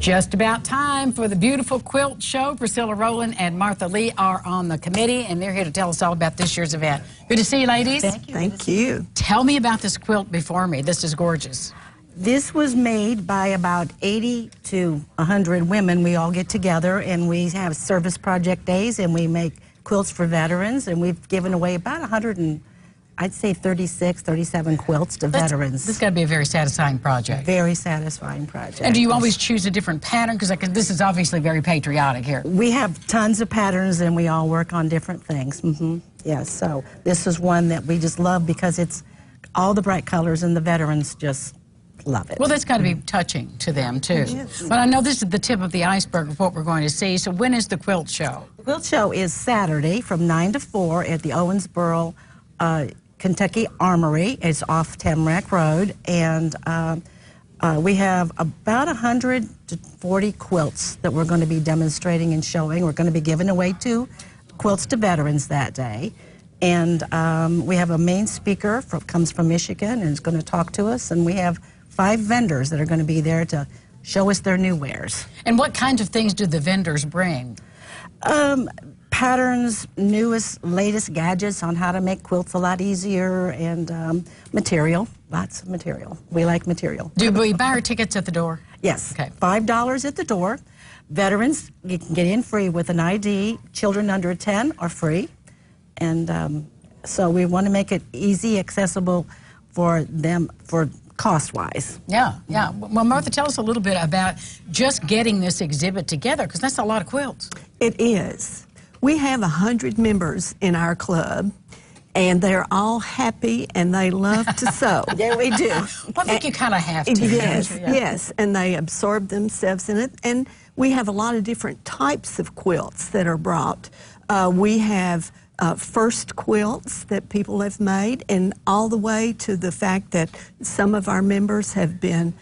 just about time for the beautiful quilt show. Priscilla Rowland and Martha Lee are on the committee, and they're here to tell us all about this year's event. Good to see you, ladies. Thank you. Thank you. Tell me about this quilt before me. This is gorgeous. This was made by about 80 to 100 women. We all get together, and we have service project days, and we make quilts for veterans, and we've given away about 37 quilts to veterans. This has got to be a very satisfying project. Very satisfying project. And do you always choose a different pattern? Because this is obviously very patriotic here. We have tons of patterns, and we all work on different things. Yes, so this is one that we just love because it's all the bright colors, and the veterans just love it. Well, that's got to be touching to them, too. Yes. But I know this is the tip of the iceberg of what we're going to see. So when is the quilt show? The quilt show is Saturday from 9 to 4 at the Owensboro, Kentucky Armory. It's off Tamarack Road, and we have about 140 quilts that we're going to be demonstrating and showing. We're going to be giving away 2 quilts to veterans that day, and we have a main speaker comes from Michigan and is going to talk to us, and we have 5 vendors that are going to be there to show us their new wares. And what kinds of things do the vendors bring? Patterns, newest, latest gadgets on how to make quilts a lot easier, and material, lots of material. We like material. Do we buy our tickets at the door? Yes. Okay. $5 at the door. Veterans, you can get in free with an ID. Children under 10 are free. And so we want to make it easy, accessible for them, for cost-wise. Yeah, yeah. Well, Martha, tell us a little bit about just getting this exhibit together, because that's a lot of quilts. It is. We have 100 members in our club, and they're all happy, and they love to sew. Yeah, we do. Well, I think you kind of have to. Yes, yes, and they absorb themselves in it. And we have a lot of different types of quilts that are brought. We have first quilts that people have made, and all the way to the fact that some of our members have been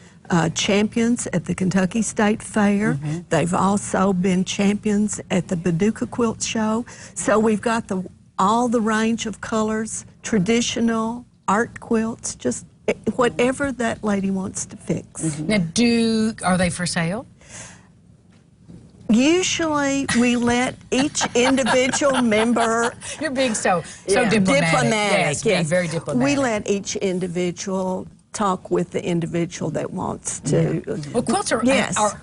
champions at the Kentucky State Fair. They've also been champions at the Paducah Quilt Show. So we've got all the range of colors, traditional, art quilts, just whatever that lady wants to fix. Now, are they for sale? Usually, we let each individual member... You're being so diplomatic. Yes, very diplomatic. We let each individual talk with the individual that wants to. Well, quilts are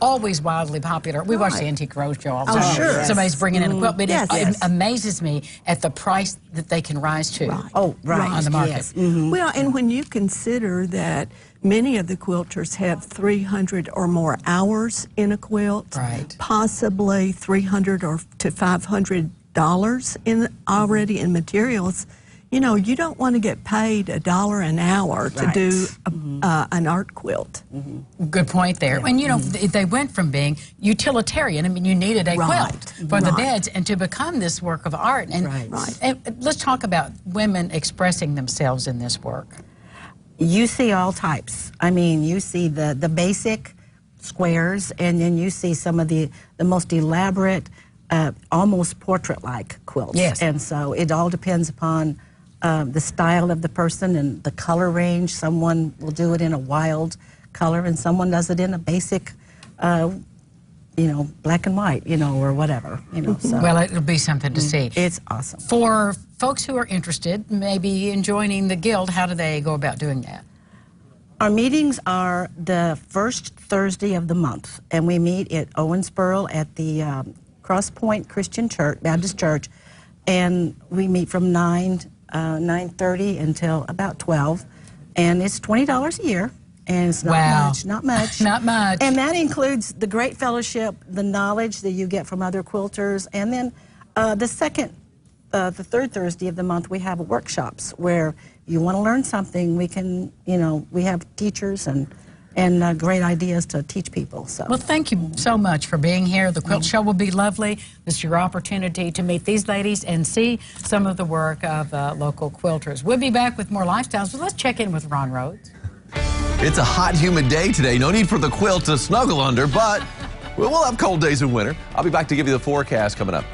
always wildly popular. We watch the Antique Roadshow all the time. Sure. Somebody's bringing in a quilt, but it amazes me at the price that they can rise to on the market. Well, and when you consider that many of the quilters have 300 or more hours in a quilt, possibly $300 to $500 already in materials. You know, you don't want to get paid $1 an hour to do an art quilt. Good point there. And you know, they went from being utilitarian. I mean, you needed a quilt for the beds, and to become this work of art. And, and let's talk about women expressing themselves in this work. You see all types. I mean, you see the basic squares, and then you see some of the most elaborate, almost portrait-like quilts. Yes. And so it all depends upon the style of the person and the color range. Someone will do it in a wild color, and someone does it in a basic, you know, black and white, you know, or whatever, you know. So. Well, it'll be something to see. It's awesome. For folks who are interested, maybe in joining the Guild, how do they go about doing that? Our meetings are the first Thursday of the month, and we meet at Owensboro at the Cross Point Christian Church, Baptist Church, and we meet from 9:30 until about 12, and it's $20 a year, and it's not much. Not much. And that includes the great fellowship, the knowledge that you get from other quilters, and then the third Thursday of the month, we have workshops where you want to learn something. We can, you know, we have teachers and great ideas to teach people. So. Well, thank you so much for being here. The quilt show will be lovely. This is your opportunity to meet these ladies and see some of the work of local quilters. We'll be back with more lifestyles, but let's check in with Ron Rhodes. It's a hot, humid day today. No need for the quilt to snuggle under, but we'll have cold days in winter. I'll be back to give you the forecast coming up.